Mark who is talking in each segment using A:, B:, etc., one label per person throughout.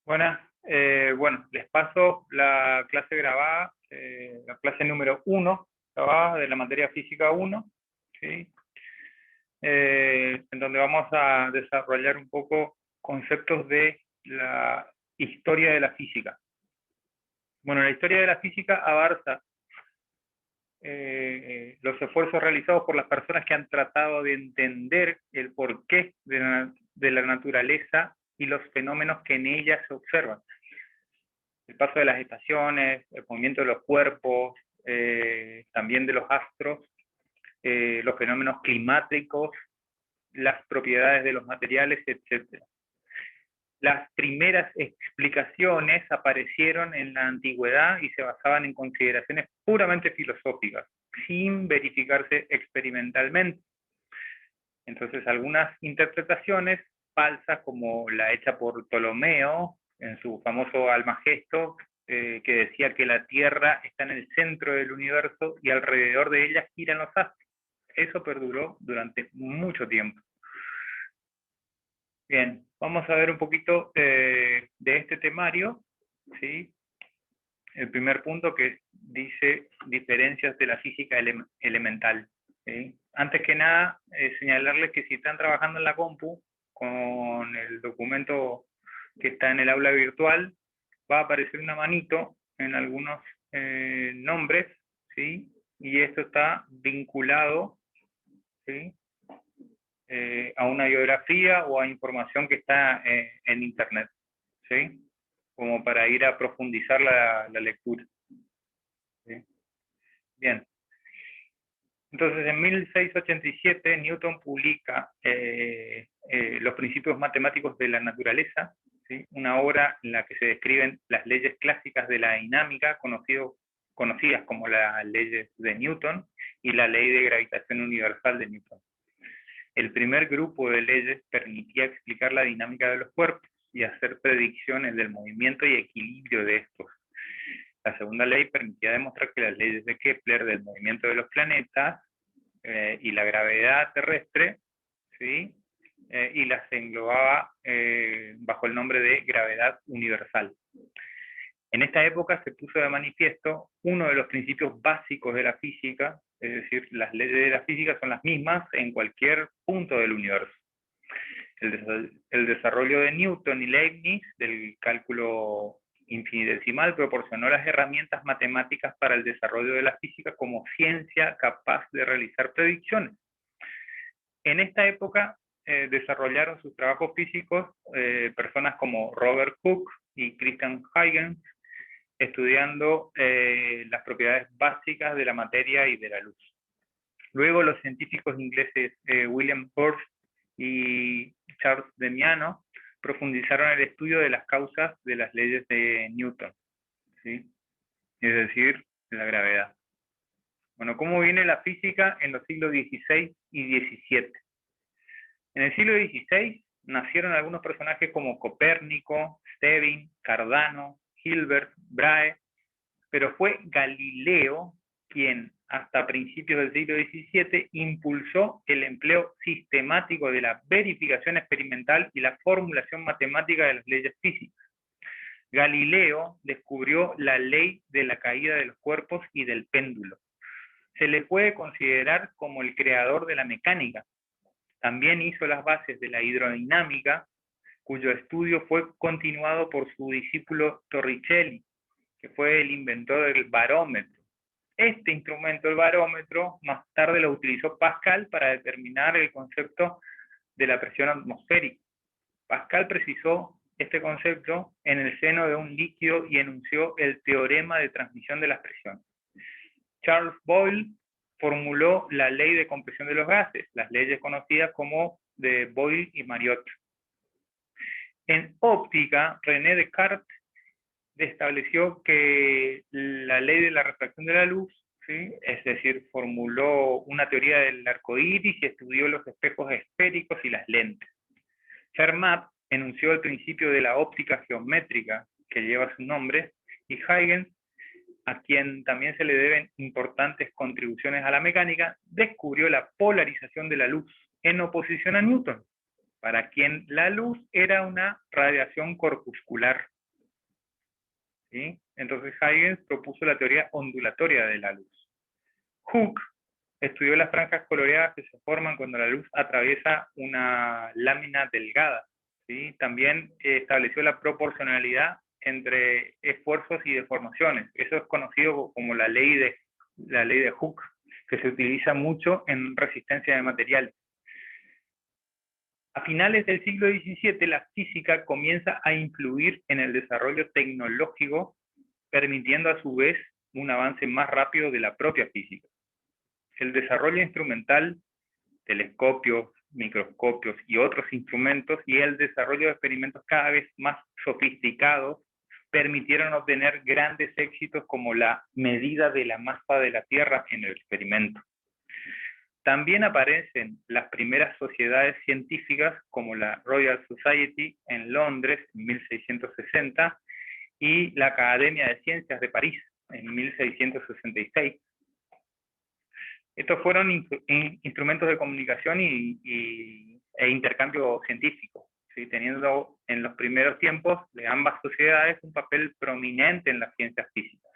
A: Buenas, bueno, les paso la clase grabada, la clase número 1, grabada de la materia física 1, ¿sí? En donde vamos a desarrollar un poco conceptos de la historia de la física. Bueno, la historia de la física abarca los esfuerzos realizados por las personas que han tratado de entender el porqué de la naturaleza y los fenómenos que en ella se observan. El paso de las estaciones, el movimiento de los cuerpos, también de los astros, los fenómenos climáticos, las propiedades de los materiales, etc. Las primeras explicaciones aparecieron en la antigüedad y se basaban en consideraciones puramente filosóficas, sin verificarse experimentalmente. Entonces, algunas interpretaciones falsas, como la hecha por Ptolomeo en su famoso Almagesto, que decía que la Tierra está en el centro del universo y alrededor de ella giran los astros. Eso perduró durante mucho tiempo. Bien, vamos a ver un poquito de este temario, ¿sí? El primer punto que dice diferencias de la física elemental. ¿Sí? Antes que nada, señalarles que si están trabajando en la compu, con el documento que está en el aula virtual, va a aparecer una manito en algunos nombres, ¿sí? Y esto está vinculado, ¿sí? A una biografía o a información que está en internet, ¿sí? Como para ir a profundizar la lectura. ¿Sí? Bien. Entonces, en 1687, Newton publica Los principios matemáticos de la naturaleza, ¿sí? Una obra en la que se describen las leyes clásicas de la dinámica, conocidas como las leyes de Newton y la ley de gravitación universal de Newton. El primer grupo de leyes permitía explicar la dinámica de los cuerpos y hacer predicciones del movimiento y equilibrio de estos. La segunda ley permitía demostrar que las leyes de Kepler del movimiento de los planetas y la gravedad terrestre, ¿sí? Y las englobaba bajo el nombre de gravedad universal. En esta época se puso de manifiesto uno de los principios básicos de la física, es decir, las leyes de la física son las mismas en cualquier punto del universo. El desarrollo de Newton y Leibniz del cálculo infinitesimal proporcionó las herramientas matemáticas para el desarrollo de la física como ciencia capaz de realizar predicciones. En esta época desarrollaron sus trabajos físicos personas como Robert Hooke y Christian Huygens, estudiando las propiedades básicas de la materia y de la luz. Luego los científicos ingleses William Burroughs y Charles Demiano profundizaron el estudio de las causas de las leyes de Newton, ¿sí? Es decir, de la gravedad. Bueno, ¿cómo viene la física en los siglos XVI y XVII? En el siglo XVI nacieron algunos personajes como Copérnico, Stevin, Cardano, Hilbert, Brahe, pero fue Galileo quien, hasta principios del siglo XVII, impulsó el empleo sistemático de la verificación experimental y la formulación matemática de las leyes físicas. Galileo descubrió la ley de la caída de los cuerpos y del péndulo. Se le puede considerar como el creador de la mecánica. También hizo las bases de la hidrodinámica, cuyo estudio fue continuado por su discípulo Torricelli, que fue el inventor del barómetro. Este instrumento, el barómetro, más tarde lo utilizó Pascal para determinar el concepto de la presión atmosférica. Pascal precisó este concepto en el seno de un líquido y enunció el teorema de transmisión de las presiones. Charles Boyle formuló la ley de compresión de los gases, las leyes conocidas como de Boyle y Mariotte. En óptica, René Descartes estableció que la ley de la refracción de la luz, ¿sí? Es decir, formuló una teoría del arco iris y estudió los espejos esféricos y las lentes. Fermat enunció el principio de la óptica geométrica, que lleva su nombre, y Huygens, a quien también se le deben importantes contribuciones a la mecánica, descubrió la polarización de la luz en oposición a Newton, para quien la luz era una radiación corpuscular, ¿sí? Entonces Huygens propuso la teoría ondulatoria de la luz. Hooke estudió las franjas coloreadas que se forman cuando la luz atraviesa una lámina delgada, ¿sí? También estableció la proporcionalidad entre esfuerzos y deformaciones. Eso es conocido como la ley de Hooke, que se utiliza mucho en resistencia de materiales. A finales del siglo XVII, la física comienza a influir en el desarrollo tecnológico, permitiendo a su vez un avance más rápido de la propia física. El desarrollo instrumental, telescopios, microscopios y otros instrumentos, y el desarrollo de experimentos cada vez más sofisticados, permitieron obtener grandes éxitos como la medida de la masa de la Tierra en el experimento. También aparecen las primeras sociedades científicas como la Royal Society en Londres en 1660 y la Academia de Ciencias de París en 1666. Estos fueron instrumentos de comunicación e intercambio científico, ¿sí? Teniendo en los primeros tiempos de ambas sociedades un papel prominente en las ciencias físicas,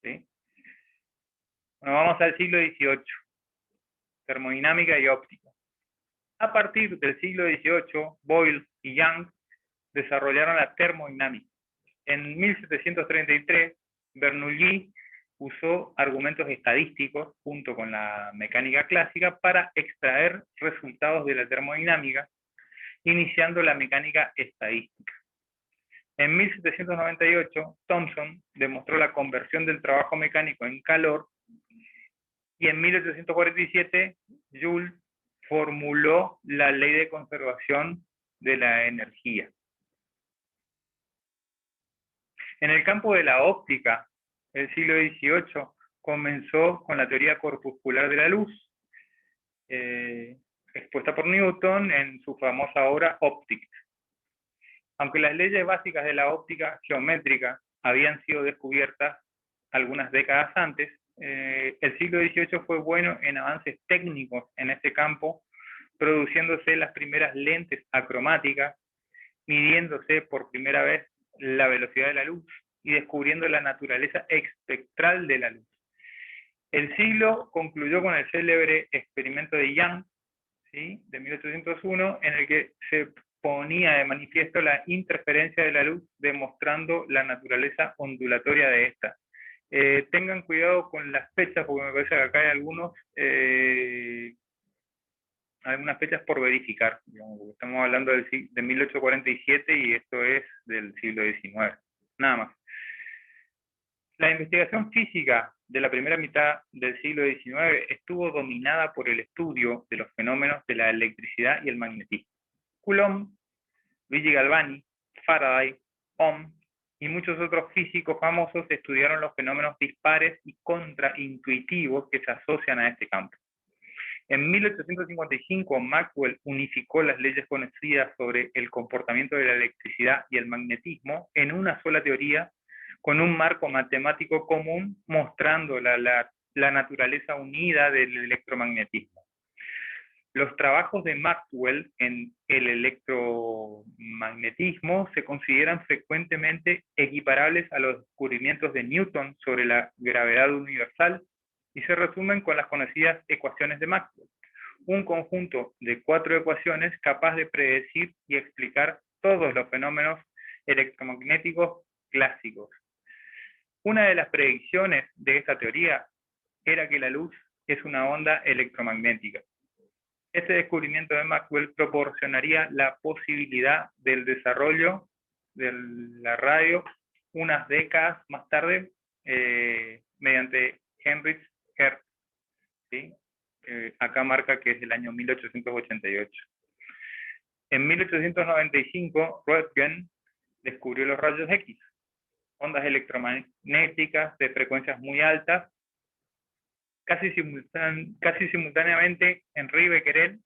A: ¿sí? Bueno, vamos al siglo XVIII, termodinámica y óptica. A partir del siglo XVIII, Boyle y Young desarrollaron la termodinámica. En 1733, Bernoulli usó argumentos estadísticos junto con la mecánica clásica para extraer resultados de la termodinámica, iniciando la mecánica estadística. En 1798, Thomson demostró la conversión del trabajo mecánico en calor, y en 1847, Joule formuló la ley de conservación de la energía. En el campo de la óptica, el siglo XVIII comenzó con la teoría corpuscular de la luz, expuesta por Newton en su famosa obra Óptica. Aunque las leyes básicas de la óptica geométrica habían sido descubiertas algunas décadas antes, el siglo XVIII fue bueno en avances técnicos en este campo, produciéndose las primeras lentes acromáticas, midiéndose por primera vez la velocidad de la luz y descubriendo la naturaleza espectral de la luz. El siglo concluyó con el célebre experimento de Young, ¿sí?, de 1801, en el que se ponía de manifiesto la interferencia de la luz, demostrando la naturaleza ondulatoria de esta. Tengan cuidado con las fechas, porque me parece que acá hay algunas fechas por verificar, digamos, porque estamos hablando de 1847 y esto es del siglo XIX, nada más. La investigación física de la primera mitad del siglo XIX estuvo dominada por el estudio de los fenómenos de la electricidad y el magnetismo. Coulomb, Luigi Galvani, Faraday, Ohm y muchos otros físicos famosos estudiaron los fenómenos dispares y contraintuitivos que se asocian a este campo. En 1855, Maxwell unificó las leyes conocidas sobre el comportamiento de la electricidad y el magnetismo en una sola teoría, con un marco matemático común, mostrando la naturaleza unida del electromagnetismo. Los trabajos de Maxwell en el electromagnetismo se consideran frecuentemente equiparables a los descubrimientos de Newton sobre la gravedad universal y se resumen con las conocidas ecuaciones de Maxwell, un conjunto de 4 ecuaciones capaz de predecir y explicar todos los fenómenos electromagnéticos clásicos. Una de las predicciones de esta teoría era que la luz es una onda electromagnética. Este descubrimiento de Maxwell proporcionaría la posibilidad del desarrollo de la radio unas décadas más tarde mediante Heinrich Hertz, ¿sí? Acá marca que es del año 1888. En 1895, Röntgen descubrió los rayos X, ondas electromagnéticas de frecuencias muy altas. Casi simultáneamente, Henri Becquerel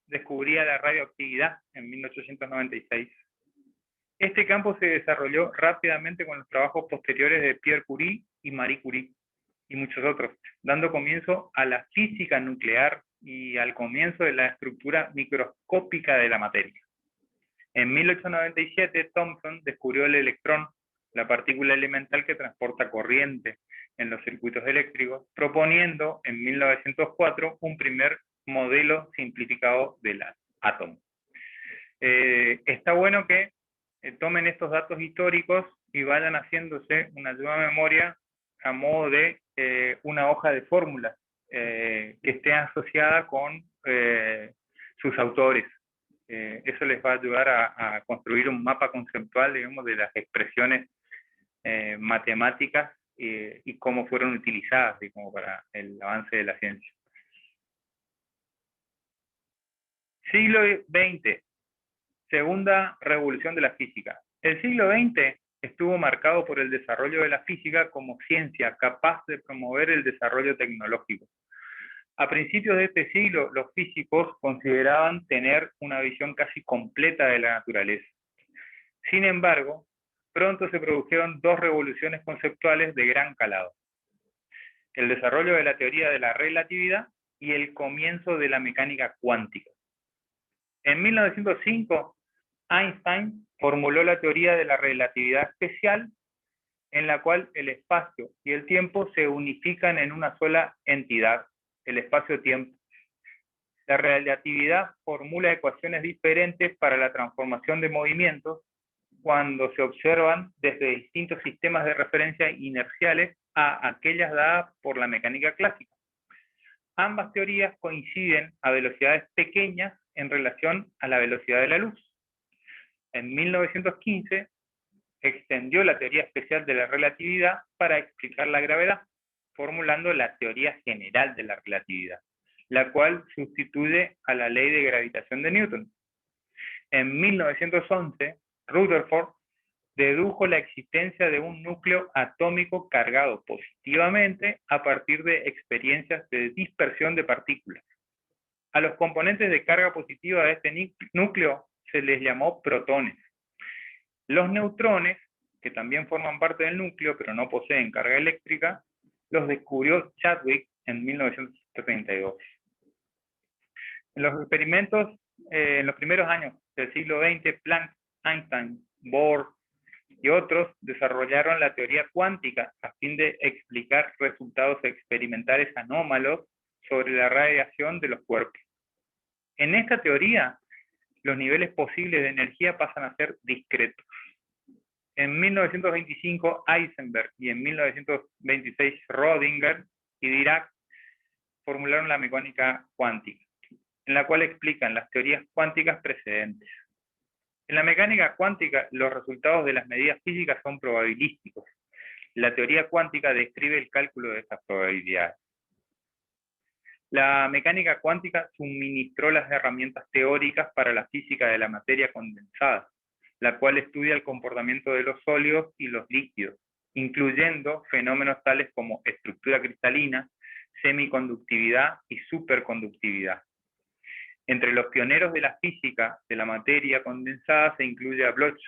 A: descubría la radioactividad en 1896. Este campo se desarrolló rápidamente con los trabajos posteriores de Pierre Curie y Marie Curie, y muchos otros, dando comienzo a la física nuclear y al comienzo de la estructura microscópica de la materia. En 1897, Thomson descubrió el electrón, la partícula elemental que transporta corriente en los circuitos eléctricos, proponiendo en 1904 un primer modelo simplificado del átomo. Está bueno que tomen estos datos históricos y vayan haciéndose una ayuda de memoria a modo de una hoja de fórmulas que esté asociada con sus autores. Eso les va a ayudar a construir un mapa conceptual, digamos, de las expresiones matemáticas y cómo fueron utilizadas, como para el avance de la ciencia. Siglo XX, segunda revolución de la física. El siglo XX estuvo marcado por el desarrollo de la física como ciencia capaz de promover el desarrollo tecnológico. A principios de este siglo, los físicos consideraban tener una visión casi completa de la naturaleza. Sin embargo, pronto se produjeron dos revoluciones conceptuales de gran calado: el desarrollo de la teoría de la relatividad y el comienzo de la mecánica cuántica. En 1905, Einstein formuló la teoría de la relatividad especial, en la cual el espacio y el tiempo se unifican en una sola entidad, el espacio-tiempo. La relatividad formula ecuaciones diferentes para la transformación de movimientos cuando se observan desde distintos sistemas de referencia inerciales a aquellas dadas por la mecánica clásica. Ambas teorías coinciden a velocidades pequeñas en relación a la velocidad de la luz. En 1915 extendió la teoría especial de la relatividad para explicar la gravedad, formulando la teoría general de la relatividad, la cual sustituye a la ley de gravitación de Newton. En 1911, Rutherford dedujo la existencia de un núcleo atómico cargado positivamente a partir de experiencias de dispersión de partículas. A los componentes de carga positiva de este núcleo se les llamó protones. Los neutrones, que también forman parte del núcleo pero no poseen carga eléctrica, los descubrió Chadwick en 1932. En los experimentos, en los primeros años del siglo XX, Planck, Einstein, Bohr y otros desarrollaron la teoría cuántica a fin de explicar resultados experimentales anómalos sobre la radiación de los cuerpos. En esta teoría, los niveles posibles de energía pasan a ser discretos. En 1925, Heisenberg y en 1926, Schrödinger y Dirac formularon la mecánica cuántica, en la cual explican las teorías cuánticas precedentes. En la mecánica cuántica, los resultados de las medidas físicas son probabilísticos. La teoría cuántica describe el cálculo de estas probabilidades. La mecánica cuántica suministró las herramientas teóricas para la física de la materia condensada, la cual estudia el comportamiento de los sólidos y los líquidos, incluyendo fenómenos tales como estructura cristalina, semiconductividad y superconductividad. Entre los pioneros de la física de la materia condensada se incluye a Bloch,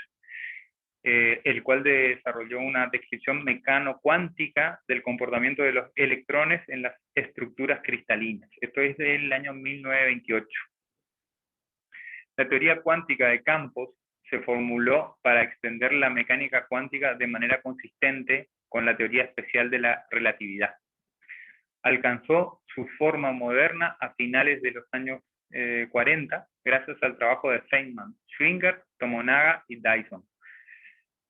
A: el cual desarrolló una descripción mecano-cuántica del comportamiento de los electrones en las estructuras cristalinas. Esto es del año 1928. La teoría cuántica de campos se formuló para extender la mecánica cuántica de manera consistente con la teoría especial de la relatividad. Alcanzó su forma moderna a finales de los años 40, gracias al trabajo de Feynman, Schwinger, Tomonaga y Dyson.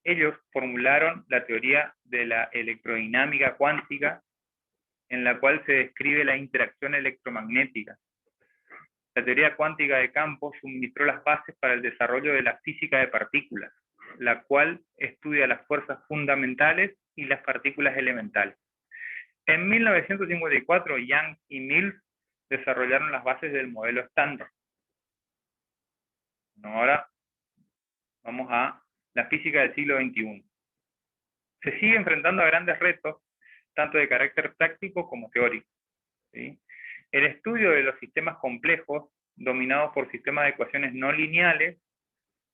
A: Ellos formularon la teoría de la electrodinámica cuántica, en la cual se describe la interacción electromagnética. La teoría cuántica de campos suministró las bases para el desarrollo de la física de partículas, la cual estudia las fuerzas fundamentales y las partículas elementales. En 1954, Young y Mills desarrollaron las bases del modelo estándar. Ahora vamos a la física del siglo XXI. Se sigue enfrentando a grandes retos, tanto de carácter práctico como teórico, ¿sí? El estudio de los sistemas complejos, dominados por sistemas de ecuaciones no lineales,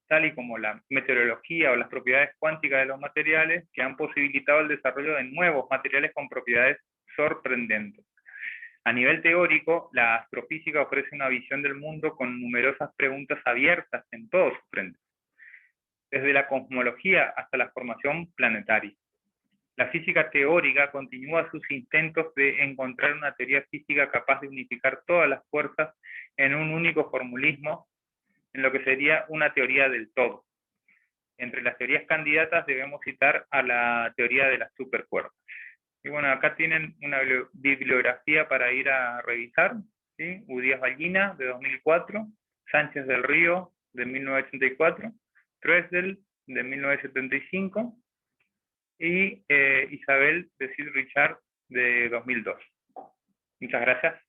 A: tal y como la meteorología o las propiedades cuánticas de los materiales, que han posibilitado el desarrollo de nuevos materiales con propiedades sorprendentes. A nivel teórico, la astrofísica ofrece una visión del mundo con numerosas preguntas abiertas en todos sus frentes. desde la cosmología hasta la formación planetaria. La física teórica continúa sus intentos de encontrar una teoría física capaz de unificar todas las fuerzas en un único formulismo, en lo que sería una teoría del todo. Entre las teorías candidatas debemos citar a la teoría de las supercuerdas. Y bueno, acá tienen una bibliografía para ir a revisar, ¿sí? Udías Vallina, de 2004, Sánchez del Río, de 1984, Troesdel, de 1975, y Isabel de Sid Richard, de 2002. Muchas gracias.